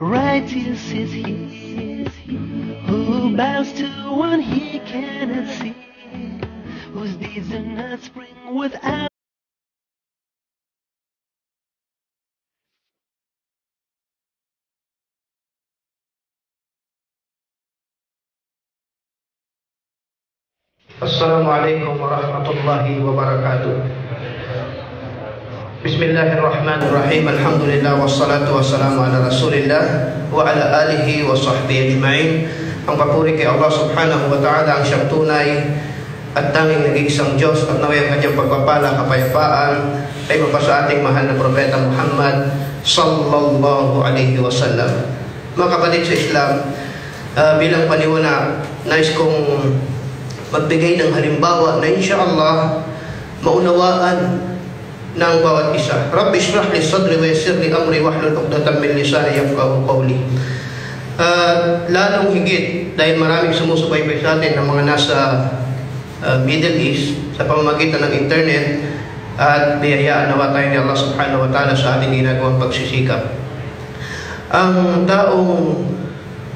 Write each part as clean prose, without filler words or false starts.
Righteous is he who bows to one he cannot see, whose deeds do not spring without. Assalamualaikum warahmatullahi wabarakatuh. Bismillahirrahmanirrahim. Alhamdulillah wassalatu wassalamu ala Rasulillah wa ala alihi wa sahbihi ajma'in. Ang papuri kay Allah subhanahu wa ta'ala, ang siyang tunay at tanging nag-iisang Diyos, at naway ang kanyang pagpapala, kapayapaan ay mapasa ating mahal na Propeta Muhammad sallallahu alaihi wasallam. Mga kapatid sa Islam, bilang paniwala, nais kong magbigay ng halimbawa na insyaallah maunawaan ng bawat isa. Rabbi shrah li sadri wa yassir li amri wahlul 'uqdatam min lisani yafqahu qawli. Lalong higit dahil maraming sumusubaybay sa atin ng mga nasa Middle East sa pamamagitan ng internet, at biyayaan nawa tayo ni Allah subhanahu wa ta'ala sa ating ginagawang pagsisikap. Ang taong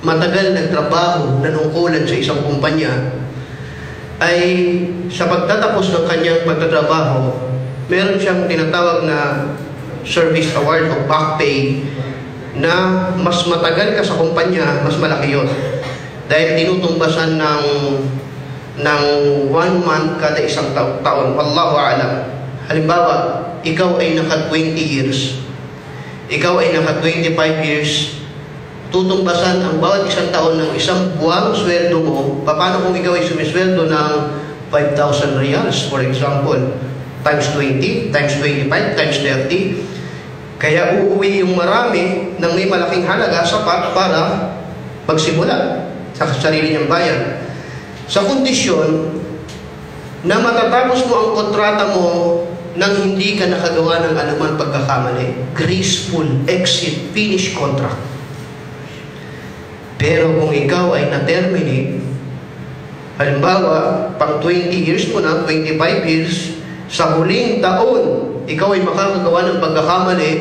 matagal nagtrabaho, nanungkulan sa isang kumpanya, ay sa pagtatapos ng kanyang pagtatrabaho, meron siyang tinatawag na service award o back pay, na mas matagal ka sa kumpanya, mas malaki yun. Dahil tinutumbasan ng 1 month kada isang taon. Wallahu a'lam. Halimbawa, ikaw ay naka 20 years, ikaw ay naka 25 years, tutumbasan ang bawat isang taon ng isang buwang sweldo mo. Paano kung ikaw ay sumisweldo ng 5,000 reals, for example, times 20, times 25, times 30? Kaya uuwi yung marami ng may malaking halaga, sapat para magsimula sa sarili niyang bayan. Sa kondisyon na matatapos mo ang kontrata mo nang hindi ka nakagawa ng anuman pagkakamali, graceful exit, finish contract. Pero kung ikaw ay na-terminate, halimbawa, pang 20 years mo na, 25 years, sa huling taon, ikaw ay makakagawa ng pagkakamali,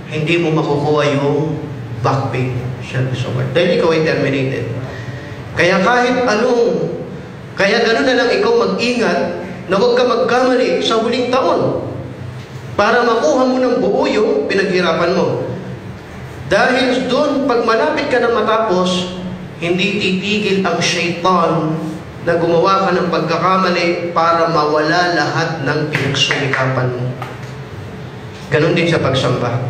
hindi mo makukuha yung back pay. Dahil ikaw ay terminated. Kaya kaya gano'n na lang ikaw mag-ingat na huwag ka magkamali sa huling taon para makuha mo ng buo yung pinaghirapan mo. Dahil doon, pag malapit ka na matapos, hindi titigil ang syaitan na gumawa ka ng pagkakamali para mawala lahat ng pinagsumikapan mo. Ganon din sa pagsamba.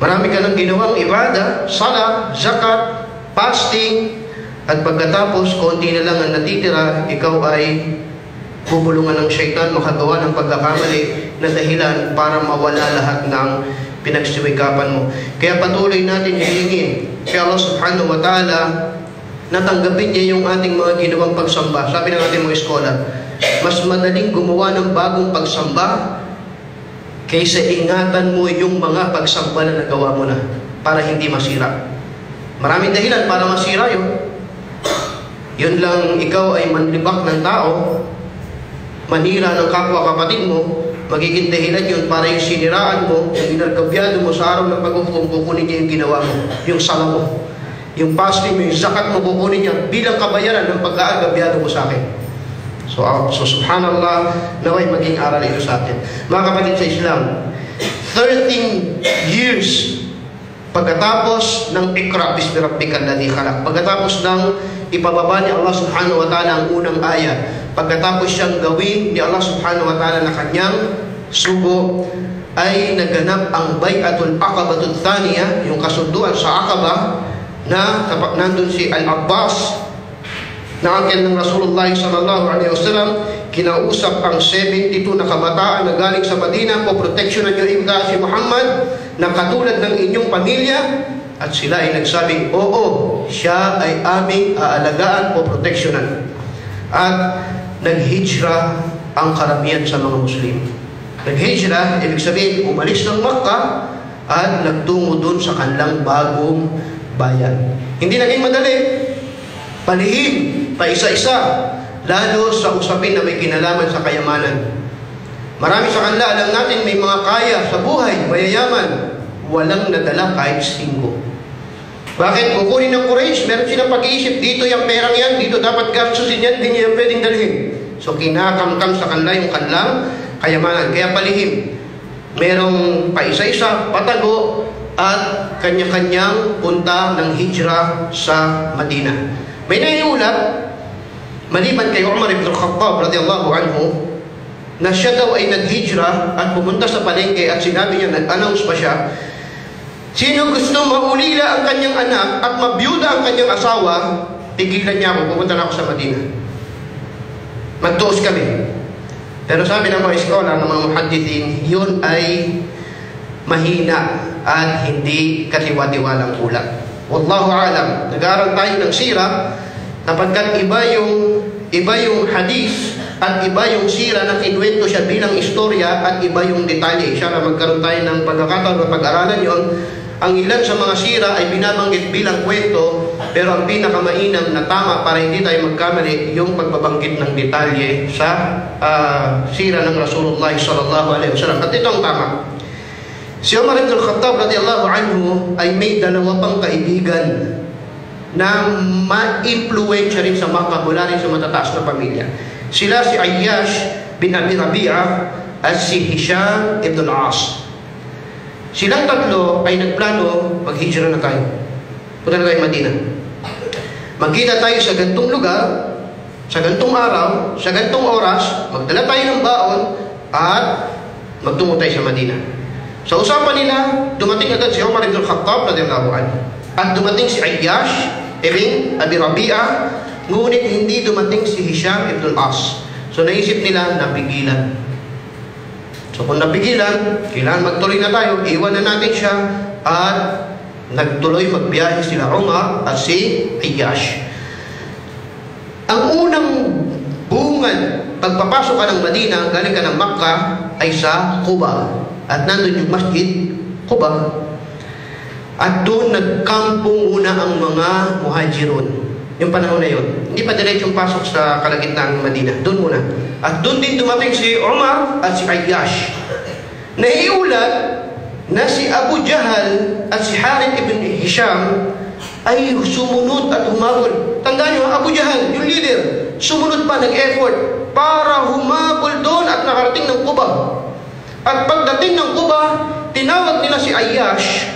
Marami ka ng ginawang ibada, sala, zakat, fasting, at pagkatapos, konti na lang ang natitira, ikaw ay bubulungan ng syaitan, makagawa ng pagkakamali na dahilan para mawala lahat ng pinagsiwikapan mo. Kaya patuloy natin hilingin kay Allah subhanahu wa ta'ala na tanggapin niya yung ating mga ginawang pagsamba. Sabi ng ating mga eskola, mas madaling gumawa ng bagong pagsamba kaysa ingatan mo yung mga pagsamba na nagawa mo na para hindi masira. Maraming dahilan para masira yun. Yun lang, ikaw ay manlibak ng tao, manira ng kapwa-kapatid mo, magiging dahilan yun para yung siniraan mo, yung inargabyado mo sa araw ng paghukom, kukunin niya yung ginawa mo, yung sala mo, yung fasting mo, yung zakat mo, kukunin niya bilang kabayaran ng pagkaagabyado mo sa akin. So subhanallah, naway maging aral ito sa atin. Mga kapatid sa Islam, 13 years pagkatapos ng Iqra bismi rabbikal ladzi khalaq, pagkatapos ng ipababa ni Allah subhanahu wa ta'ala ang unang ayat, pagkatapos siyang gawin ni Allah subhanahu wa ta'ala na kanyang sugo, ay naganap ang Bay'atul Aqabatul Thaniya, yung kasunduan sa Aqaba, na nandun si Al-Abbas na angel ng Rasulullah sallallahu alaihi wasallam, kinausap ang 72 na kabataan na galing sa Madina, po proteksyonan niyo ibigay si Muhammad na katulad ng inyong pamilya. At sila ay nagsabing, oo, siya ay aming aalagaan o proteksyonan. At naghijra ang karamihan sa mga Muslim. Naghijra, ibig sabihin, umalis ng Makkah at nagtungo dun sa kanilang bagong bayan. Hindi naging madali. Palihim, pa isa-isa, lalo sa usapin na may kinalaman sa kayamanan. Marami sa kanila, alam natin, may mga kaya sa buhay, mayayaman, walang nadala kahit singgo. Bakit? Kukunin ng Quraysh, meron silang pag-iisip, dito yung perang yan, dito dapat gastusin yan, hindi niya pwedeng dalhin. So kinakamkam sa kanila yung kanilang kayamanan. Kaya palihim, merong paisa-isa, patago, at kanya-kanyang punta ng hijrah sa Madina. May naiulat, maliban kay Umar ibn al-Khattab radiyallahu anhu, na siya daw ay nag-hijrah at pumunta sa palengke at sinabi niya, nag-announce pa siya, sino gusto maulila ang kanyang anak at mabiyuda ang kanyang asawa, tigilan niya ako, pupunta na ako sa Madina. Magtuos kami. Pero sabi ng mga eskola, ng mga muhaddithin, yun ay mahina at hindi katiwa-tiwalang ulat. Wallahu alam. Nag-aaral tayo ng sira, kapagkat iba yung hadis at iba yung sira na kinuwento siya bilang istorya at iba yung detalye. Siya na magkaroon tayo ng pagkakataon na pag-aralan yon. Ang ilan sa mga sira ay binabanggit bilang kwento, pero ang pinakamainam na tama para hindi tayo magkamali yung pagbabanggit ng detalye sa sira ng Rasulullah sallallahu alaihi wasallam. At ito ang tama. Si Umar ibn al-Khattab radiyallahu anhu ay may dalawa pang kaibigan na ma-influensya rin sa Makkah mula rin sa matataas na pamilya. Sila si Ayyash bin Abi Rabi'ah at si Hisham ibn al-As. Silang tatlo ay nagplano, mag-hijra na tayo. Punta na tayo Madina. Magkita tayo sa gantong lugar, sa gantong araw, sa gantong oras, magdala tayo ng baon, at magtungo tayo sa Madina. Sa usapan nila, dumating agad si Umar ibn al-Khattab radiyallahu anhu. At dumating si Ayyash ibn Abi Rabi'ah, ngunit hindi dumating si Hisham ibn al-As. So naisip nila, napigilan. So kung napigilan, kailangan magtuloy na tayo, iwan na natin siya, at nagtuloy magbiyahe sila Umar at si Ayyash. Ang unang bungan, pagpapasok ka ng Madina, galing ka ng Makkah, ay sa Quba. At nandun yung Masjid Quba. At doon nagkampong muna ang mga muhajirun. Yung panahon na yun. Hindi pa diretsong pasok sa kalagitnaan ng Madina. Doon muna. At doon din dumating si Umar at si Ayyash. Naiulat na si Abu Jahal at si Harith ibn Hisham ay sumunod at humabol. Tandaan nyo, Abu Jahal, yung leader, sumunod pa, nag-effort para humabol doon at nakarating ng Quba. At pagdating ng Quba, tinawag nila si Ayyash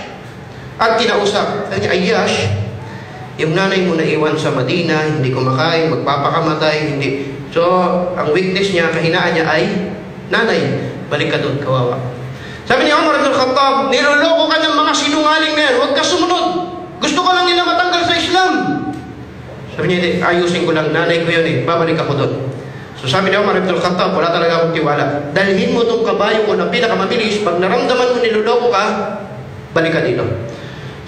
at kinausap. Sabi niya, Ayyash, yung nanay mo naiwan sa Madina, hindi kumakain, magpapakamatay, hindi. So, ang weakness niya, kahinaan niya ay nanay. Balik ka doon, kawawa. Sabi ni Umar ibn al-Khattab, niloloko ka ng mga sinungaling na yan, huwag ka sumunod. Gusto ka lang nila matanggal sa Islam. Sabi niya, ayusin ko lang, nanay ko yun eh, babalik ako doon. So sabi ni Umar ibn al-Khattab, wala talaga akong tiwala. Dalhin mo itong kabayo ko na pinakamabilis, pag naramdaman mo niloloko ka, balik ka dito.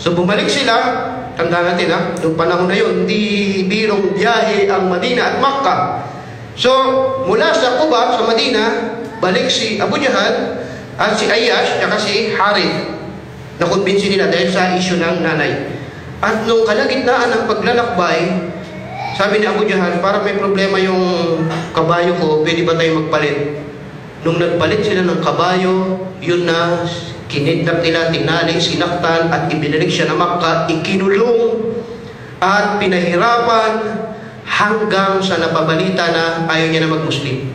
So bumalik sila, tandaan natin ha, noong panahon na yun, hindi birong biyahe ang Madina at Makkah. So mula sa Quba, sa Madina, balik si Abu Jahal at si Ayyash, at si Harith. Nakumbinsi nila dahil sa issue ng nanay. At nung kalagitnaan ng paglalakbay, sabi ni Abu Jahal, para may problema yung kabayo ko, pwede ba tayo magpalit? Nung nagpalit sila ng kabayo, yun na, kinidnap nila, tinali, sinaktan, at ibinalik siya na Makkah, ikinulong, at pinahirapan, hanggang sa napabalita na ayaw niya na mag-Muslim.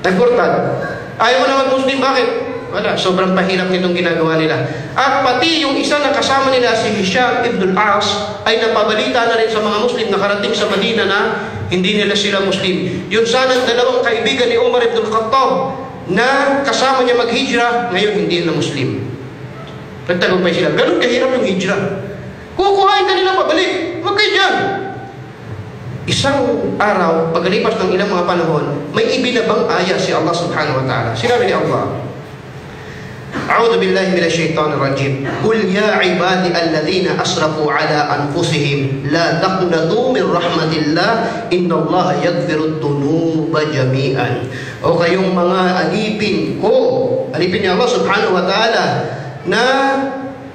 Nagportad. Ayaw mo na mag-Muslim, bakit? Wala, sobrang pahirap nitong ginagawa nila. At pati yung isa na kasama nila, si Hisham ibn al-As, ay napabalita na rin sa mga Muslim na karating sa Madina na hindi nila sila Muslim. Yun sanang dalawang kaibigan ni Umar ibn al-Khattab na kasama niya mag-hijrah, ngayon hindi na Muslim. Nagtagumpay sila. Ganun kahirap yung hijrah. Kukuhain ka nila pabalik. Huwag kayo dyan. Isang araw, pagkalipas ng ilang mga panahon, may ibinabang aya si Allah subhanahu wa ta'ala. Sinabi ni Allah, أعوذ بالله من الشيطان الرجيم قل يا عبادي الذين أسرفوا على أنفسهم لا تقنطوا من رحمة الله إن الله يغفر الذنوب جميعا. O kayong mga alipin ko, alipin ni Allah subhanahu wa ta'ala, na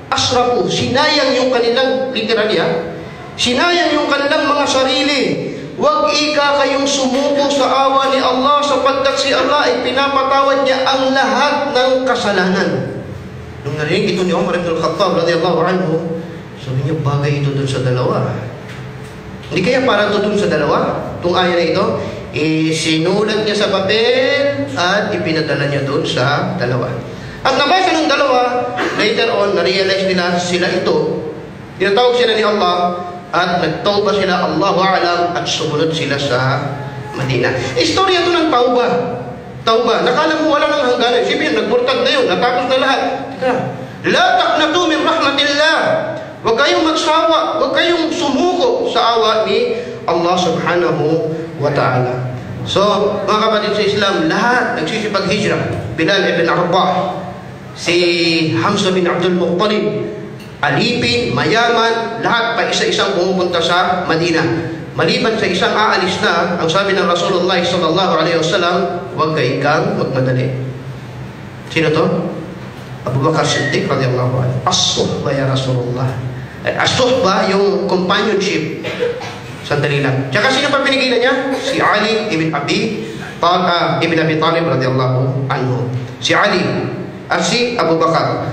asrafu, sinayang yung kanilang, literally sinayang yung kanilang mga sarili. Huwag ika kayong sumuko sa awa ni Allah, sapagkat si Allah ay pinapatawad niya ang lahat ng kasalanan. Nung narinig ito ni Umar ibn al-Khattab radiyallahu anhu, sabi niya, bagay ito dun sa dalawa. Hindi kaya para ito dun sa dalawa? Itong aya na ito, sinulat niya sa papel at ipinadala niya dun sa dalawa. At nabasa ng dalawa, later on, na-realize nila sila ito. Tinatawag sila ni Allah at nagtawba sila, Allahu a'lam, at sumunod sila sa Madina. Istorya ito ng tauba. Nakala mo wala nang hangganan. Siyempre, nagmurtad na yun, natapos na lahat. La taqnatu min rahmatillah. Huwag kayong magsawa, huwag kayong sumuko sa awa ni Allah subhanahu wa ta'ala. So, mga kapatid sa Islam, lahat nagsisipag-hijrah. Bilal ibn Rabah, si Hamza bin Abdul Muttalib, alipin, mayaman, lahat pa isa-isang pumupunta sa Madina. Maliban sa isang aalis na, ang sabi ng Rasulullah sallallahu alaihi wasallam, huwag kang magmadali. Sino to? Abu Bakar Siddiq radiyallahu anhu. As-suhba ya Rasulullah. As-suhba, yung companionship. Sandali lang. Tsaka sino pa pinigilan niya? Si Ali ibn Abi Talib radiyallahu anhu. Si Ali at si Abu Bakar.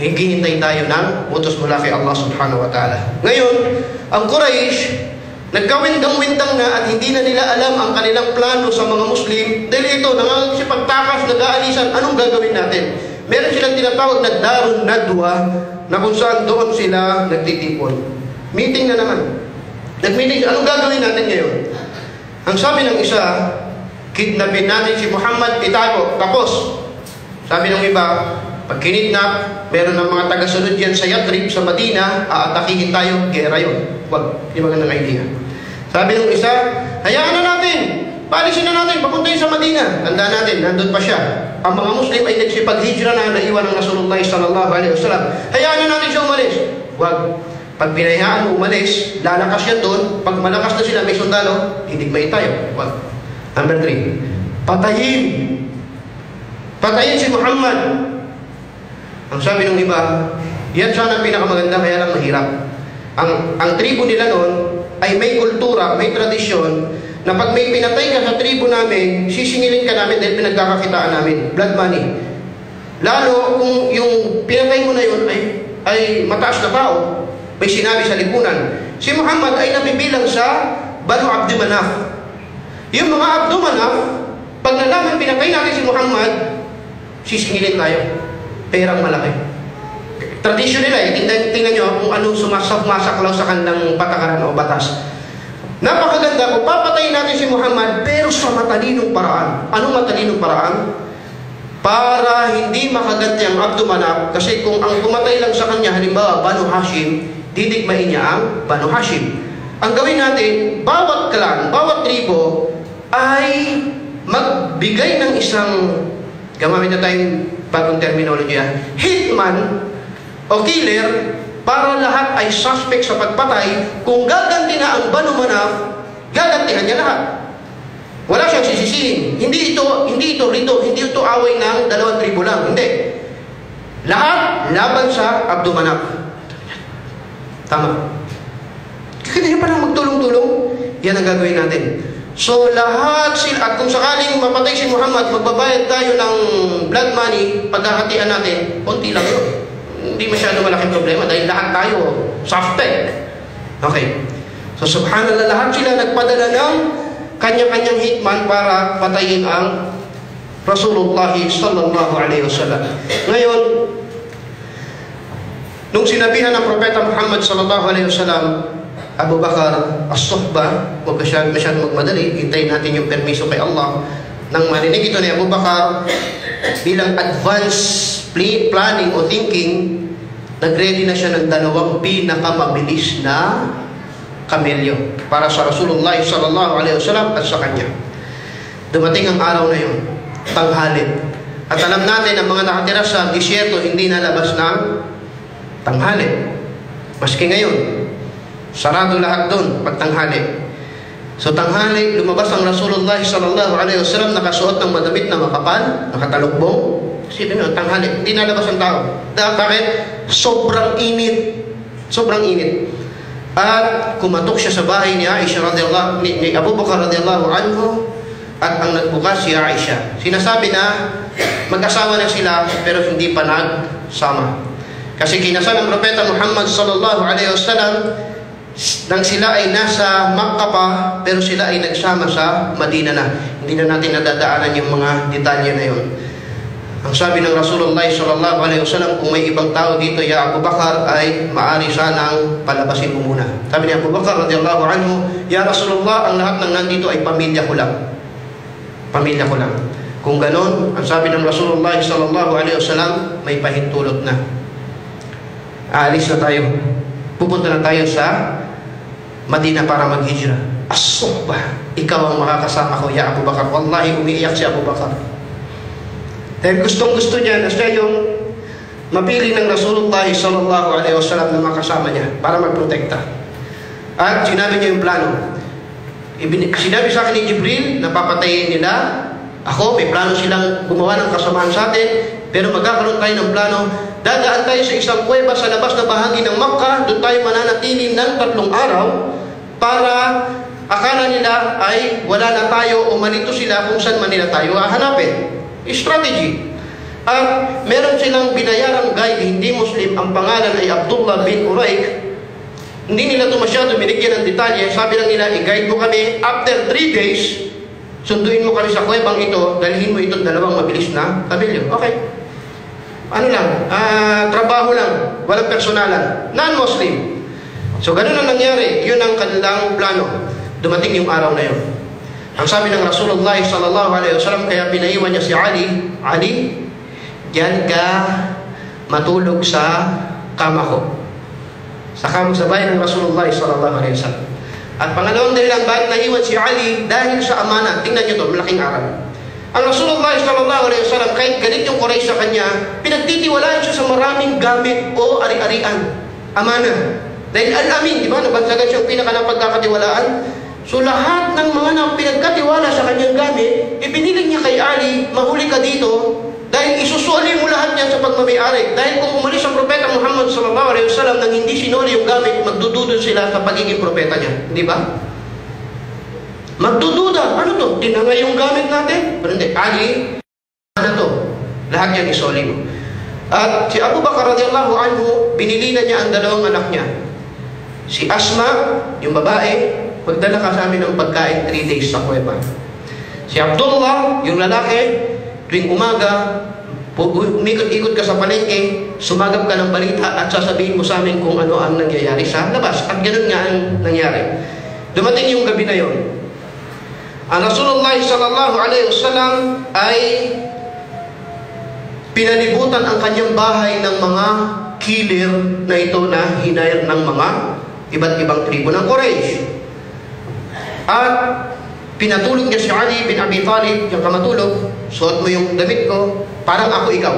Hihintay tayo ng utos mula kay Allah subhanahu wa ta'ala. Ngayon, ang Quraysh, nagkawindang-windang na at hindi na nila alam ang kanilang plano sa mga Muslim. Dahil ito, nangasipagtakas, nag-aalisan, anong gagawin natin? Meron silang tinatawag na Darun Nadwa, na kung saan doon sila nagtitipon. Meeting na naman. Nag-meeting, anong gagawin natin ngayon? Ang sabi ng isa, kidnapin natin si Muhammad, itago, tapos. Sabi ng iba, pag kinidnap, meron ng mga taga-sunod yan sa Yathrib, sa Madina, aatakihin tayo, gera yun. Wag, di magandang idea. Sabi ng isa, hayaan na natin, paalisin na natin, papuntayin sa Madina. Tandaan natin, nandun pa siya. Ang mga Muslim ay nagsipag-hijra na naiwan ng Rasulullah sallallahu alaihi wasallam. Hayaan na natin siya umalis. Wag, pag pinahayaan mo umalis, lalakas yan doon. Pag malakas na sila, may sundalo, hidigmay tayo. Wag. Number 3, patayin. Patayin si Muhammad. Ang sabi ng iba, yan sana ang pinakamaganda, kaya lang mahirap. Ang tribo nila noon ay may kultura, may tradisyon, na pag may pinatay ka sa tribo namin, sisingilin ka namin dahil pinagkakakitaan namin. Blood money. Lalo kung yung pinatay mo na yun ay mataas na tao, may sinabi sa lipunan. Si Muhammad ay nabibilang sa Banu Abdi Manaf. Yung mga Abdi Manaf, pag nalaman pinatay natin si Muhammad, sisingilin tayo. Perang malaki. Tradisyon nila tingnan nyo kung anong sumasaklaw sa kanilang patakaran o batas. Napakaganda kung papatayin natin si Muhammad pero sa matalinong paraan. Anong matalinong paraan? Para hindi makaganti ang Abdu Manaf, kasi kung ang pumatay lang sa kanya, halimbawa Banu Hashim, didigmain niya ang Banu Hashim. Ang gawin natin, bawat clan, bawat tribo ay magbigay ng isang, gamamit na tayong bagong terminology, hitman o killer, para lahat ay suspect sa pagpatay. Kung gaganti na ang Banu Manaf, gagantihan niya lahat. Wala siyang sisisihin. Hindi ito away ng dalawang tribo lang. Hindi. Lahat laban sa Abdu Manaf. Tama. Kaya niya pa lang magtulong-tulong. Yan ang gagawin natin. So lahat sila, at kung sakaling mapatay si Muhammad, magbabayad tayo ng blood money, pagkakatian natin, konti lang yun. Hindi masyado malaking problema dahil lahat tayo suspect. Okay. So subhanallah, lahat sila nagpadala ng kanya-kanyang hitman para patayin ang Rasulullah sallallahu alaihi wasallam. Ngayon, nung sinabihan ng Propeta Muhammad sallallahu alaihi wasallam, Abu Bakar, as-suhba, huwag masyadong magmadali, hintayin natin yung permiso kay Allah. Nang marinig ito ni Abu Bakar, bilang advanced planning o thinking, nag-ready na siya ng 2 pinakamabilis na kamelyo para sa Rasulullah sallallahu alaihi wasallam at sa kanya. Dumating ang araw na yun, tanghali. At alam natin, ang mga nakatira sa disyerto hindi nalabas ng tanghali. Maski ngayon, sarado lahat doon pag tanghali. So tanghali, lumabas ang Rasulullah sallallahu alaihi wasallam, nakasuot ng madamit na makapal, nakatalukbong. Sino nyo, tanghali, hindi nalabas ang tao. Bakit? Sobrang init. Sobrang init. At kumatok siya sa bahay ni Aisha radhiyallahu, ni Abu Bakar radhiyallahu anhu, at ang nagbukas si Aisha. Sinasabi na mag-asawa na sila pero hindi pa sama. Kasi kinasal ang Propeta Muhammad sallallahu alaihi wasallam nang sila ay nasa Makkah pa, pero sila ay nagsama sa Madina na. Hindi na natin nadadaanan yung mga detalye na yun. Ang sabi ng Rasulullah sallallahu alaihi wasallam, kung may ibang tao dito, ya Abu Bakar, ay maari sanang palabasin mo muna. Sabi ni Abu Bakar radiyallahu anhu, ya Rasulullah, ang lahat ng nandito ay pamilya ko lang. Pamilya ko lang. Kung ganon, ang sabi ng Rasulullah sallallahu alaihi wasallam, may pahintulot na. Aalis na tayo. Pupunta na tayo sa Madina para maghijra. As-suhbah, ikaw ang makakasama ko, ya Abu Bakar. Wallahi, umiiyak si Abu Bakar. Dahil gustong-gusto niya na siya yung mapili ng Rasulullah sallallahu alaihi wasallam na makasama niya para magprotekta. At sinabi niya yung plano. Sinabi sa akin ni Jibril na papatayin nila ako, may plano silang gumawa ng kasamaan sa atin, pero magkakaroon tayo ng plano. Dadaan tayo sa isang kuweba sa labas na bahagi ng Makkah, doon tayo mananatili ng 3 araw para akala nila ay wala na tayo o malito sila kung saan man nila tayo hahanapin. Strategy. At meron silang binayarang guide, hindi Muslim, ang pangalan ay Abdullah bin Uraik. Hindi nila ito masyado binigyan ng detalye. Sabi lang nila, i-guide mo kami. After 3 days, sunduin mo kami sa kuwebang ito, dalhin mo itong 2 mabilis na kabilyo. Okay. Ano lang, trabaho lang, walang personalan, non-Muslim. So ganun ang nangyari, yun ang kanilang plano. Dumating yung araw na yun. Ang sabi ng Rasulullah sallallahu alaihi wasallam, kaya pinaiwan niya si Ali, Ali, diyan ka matulog sa kama ko. Sa kama sa bahay ng Rasulullah sallallahu alaihi wasallam. At pangalawang dahilan bakit naiwan si Ali, dahil sa amana. Tingnan niyo to, malaking aral. Ang Rasulullah sallallahu alaihi wasallam, kahit galit yung Quraysh sa kanya, pinagtitiwalaan siya sa maraming gamit o ari-arian. Amana. Dahil al-amin, di ba? Nabansagan siyang pagkakatiwalaan. So lahat ng mga pinagkatiwala sa kanyang gamit, ipiniling niya kay Ali, mahuli ka dito, dahil isusuli mo lahat niyan sa pagmamayari. Dahil kung umalis ang Propeta Muhammad sallallahu alaihi wasallam nang hindi sinuli yung gamit, magdududod sila sa pagiging propeta niya. Di ba? Magdududa. Ano to? Tinangay yung gamit natin? Pero hindi. Ali, ano to? Lahat yan isuli mo. At si Abu Bakar radiyallahu anhu, binilinan niya ang 2 anak niya. Si Asma, yung babae, magdala ka sa amin ng pagkain 3 days sa kuweba. Si Abdullah, yung lalaki, tuwing umaga, umikot-ikot ka sa palengke, sumagap ka ng balita at sasabihin mo sa amin kung ano ang nangyayari sa labas. At ganoon nga ang nangyari. Dumating yung gabi na yon. Ang Rasulullah sallallahu alaihi wasallam ay pinalibutan ang kanyang bahay ng mga kilir na ito na hinayar ng mga iba't ibang tribo ng Quraysh. At pinatulog niya si Ali bin Abi Talib, yung kamatulog, suot mo yung damit ko, parang ako ikaw.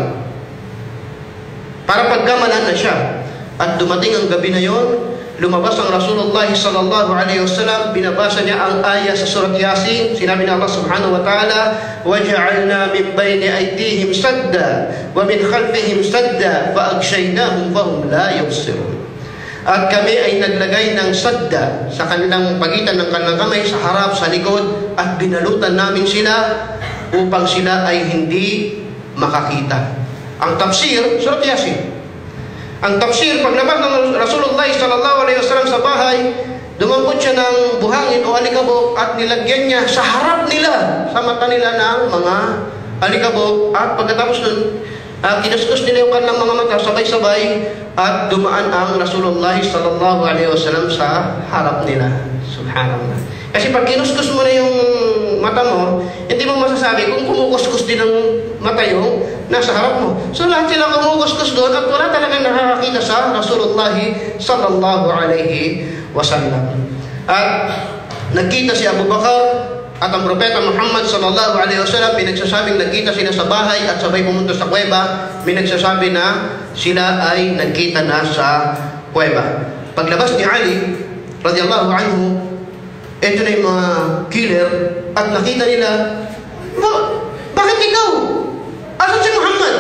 Para pagkamalan na siya. At dumating ang gabi na yon, lumabas ang Rasulullah sallallahu alaihi wasallam, binabasa niya ang ayah sa surat Yasin. Sinabi ng Allah subhanahu wa ta'ala, وَجَعَلْنَا مِنْ بَيْنِ أَيْدِيهِمْ سَدًّا وَمِنْ خَلْفِهِمْ سَدًّا فَأَغْشَيْنَاهُمْ فَهُمْ لَا يُبْصِرُونَ. At kami ay naglagay ng sadda sa kanilang pagitan ng kanilang kamay, sa harap, sa likod, at binalutan namin sila upang sila ay hindi makakita. Ang tafsir, surat Yasin. Ang tafsir, paglabas ng Rasulullah sallallahu alaihi wasallam sa bahay, dumampot siya ng buhangin o alikabok at nilagyan niya sa harap nila, sa mata nila ng mga alikabok. At pagkatapos nun, kinuskus nila yung kanilang mga mata sabay-sabay at dumaan ang Rasulullah sallallahu alaihi wasallam sa harap nila. Subhanallah. Kasi pag kinuskus mo na yung mata mo, hindi mo masasabi kung kumukuskus din ang mata yung nasa harap mo. So lahat sila kumukuskus doon at wala talagang nakakakita sa Rasulullah sallallahu alaihi wasallam. At nagkita si Abu Bakar at ang Propeta Muhammad sallallahu alaihi wasallam, pinagsasabing nagkita sila sa bahay at sabay pumunta sa kuweba. Pinagsasabi na sila ay nagkita na sa kuweba. Paglabas ni Ali radiyallahu anhu, ito na yung mga killer at nakita nila, bakit ikaw? Asan si Muhammad?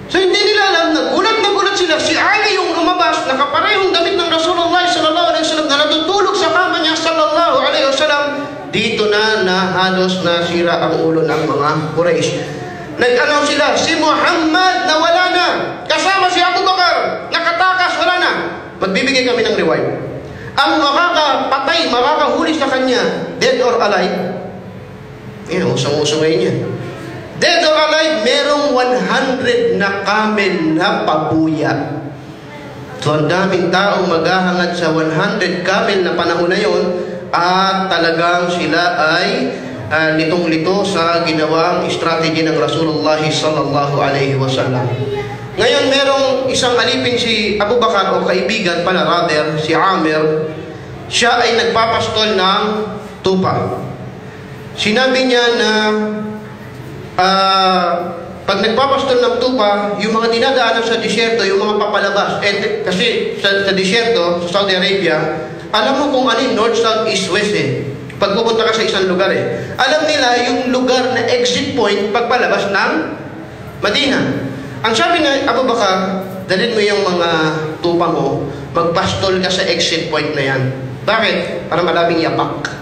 So hindi nila alam, nagulat sila. Si Ali yung lumabas, nakaparehong damit ng Rasulullah sallallahu alaihi wasallam na natutulog sa kama niya sallallahu alaihi wasallam. Dito na halos nasira ang ulo ng mga Quraysh. Nag-announce sila, si Muhammad na wala na. Kasama si Abu Bakar, nakatakas, wala na. Magbibigay kami ng reward. Ang makakapatay, makakahuli sa kanya, dead or alive, usong-uso ngayon yan. Dead or alive, merong 100 na camel na pabuya. So, ang daming taong maghahangad sa 100 camel na panahon na yun, at talagang sila ay litong-lito sa ginawang strategy ng Rasulullah sallallahu alaihi wasallam. Ngayon, merong isang alipin si Abu Bakar, o kaibigan pala rather, si Amir. Siya ay nagpapastol ng tupa. Sinabi niya na pag nagpapastol ng tupa, yung mga dinadaanan sa disyerto, yung mga papalabas, kasi sa disyerto, sa Saudi Arabia, alam mo kung ano yung north, south, east, west Pag pupunta ka sa isang lugar alam nila yung lugar na exit point pagpalabas ng Madina. Ang sabi na Abu Bakar, dalhin mo yung mga tupa mo, magpastol ka sa exit point na yan. Bakit? Para maraming yapak.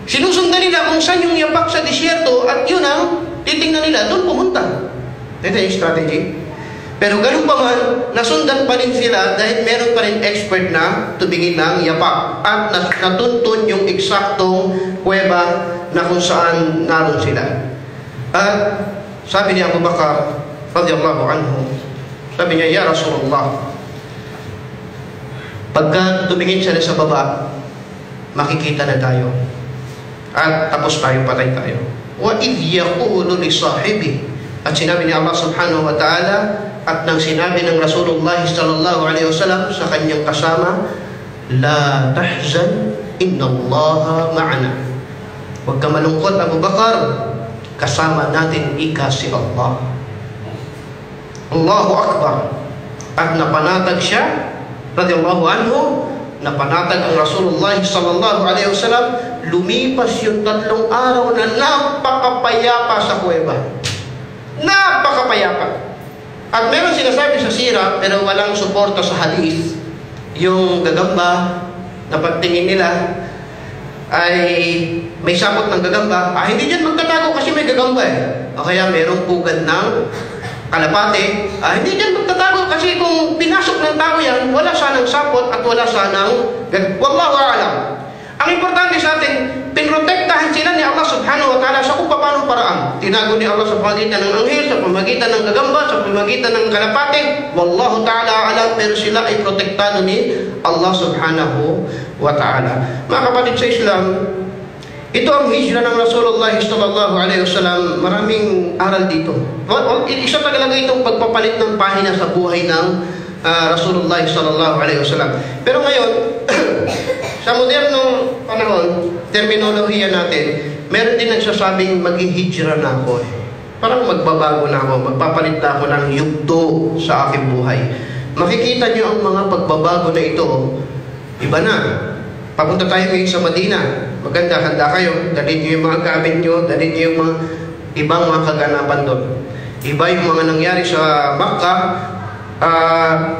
Sinusundan nila kung saan yung yapak sa disyerto at yun ang titingnan nila, doon pumunta. Ito yung strategy. Pero ganun pa man, nasundan pa rin sila dahil meron pa rin expert na tumingin ng yapak at natuntun yung eksaktong kuweba na kung saan naroon sila. At sabi ni Abu Bakar radiyallahu anhu, sabi niya, Ya Rasulullah, pagka tumingin sila sa baba, makikita na tayo at tapos tayo, patay tayo. Wa idh yaqulu li sahibi, at sinabi ni Allah subhanahu wa ta'ala at nang sinabi ng Rasulullah sallallahu alaihi wasallam sa kanyang kasama, la tahzan innallaha ma'ana. Huwag ka malungkot, Abu Bakar, kasama natin ika si Allah. Allahu Akbar. At napanatag siya radiyallahu anhu, napanatag ang Rasulullah sallallahu alaihi wasallam. Lumipas yung 3 araw na napakapayapa sa kuweba. Napakapayapa. At meron sinasabi sa sira, pero walang suporta sa hadith, yung gagamba na pagtingin nila ay may sapot ng gagamba. Hindi dyan magtatago kasi may gagamba O kaya merong pugad ng kalapate. Hindi dyan magtatago kasi kung pinasok ng tao yan, wala sanang sapot at wala sanang wallahu a'lam. Ang importante sa atin, pinrotektahan sila ni Allah subhanahu wa ta'ala sa kung paano paraan. Tinago ni Allah sa pamagitan ng anghel, sa pamagitan ng gagamba, sa pamagitan ng kalapate. Wallahu ta'ala alam, pero sila ay protektado ni Allah subhanahu wa ta'ala. Mga kapatid sa Islam, ito ang hijra ng Rasulullah sallallahu alaihi wasallam. Maraming aral dito. Isa talaga itong pagpapalit ng pahina sa buhay ng Rasulullah sallallahu alaihi wasallam. Pero ngayon, sa modernong panahon, terminolohiya natin, meron din nagsasabing maghihijra na ako Parang magbabago na ako, magpapalit na ako ng yugto sa aking buhay. Makikita niyo ang mga pagbabago na ito, iba na. Papunta tayo ngayon sa Madina, maganda, handa kayo, dalhin niyo yung mga gamit niyo, dalhin niyo yung mga ibang mga kaganapan doon. Iba yung mga nangyari sa Makkah.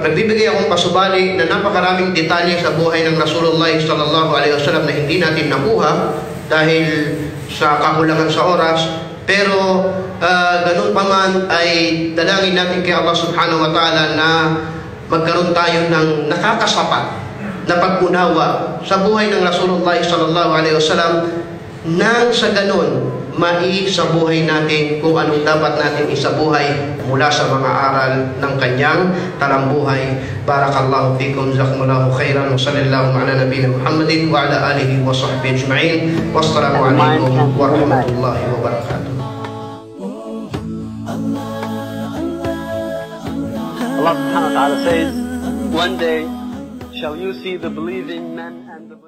Nagbibigay akong pasubali na napakaraming detalye sa buhay ng Rasulullah sallallahu alaihi wasallam na hindi natin nakuha dahil sa kakulangan sa oras, pero ganun pa man ay dalangin natin kay Allah subhanahu wa ta'ala na magkaroon tayo ng nakakasapat na pag-unawa sa buhay ng Rasulullah sallallahu alaihi wasallam nang sa ganun maisabuhay natin kung anong dapat natin isabuhay mula sa mga aral ng kanyang talambuhay. Barakallahu fikum, jazakumullahu khairan, wa sallallahu ala nabiyina Muhammadin wa ala alihi wa sahbihi ajma'in. Wassalamu alaikum warahmatullahi wabarakatuh. Allah subhanahu wa ta'ala says, one day shall you see the believing men and the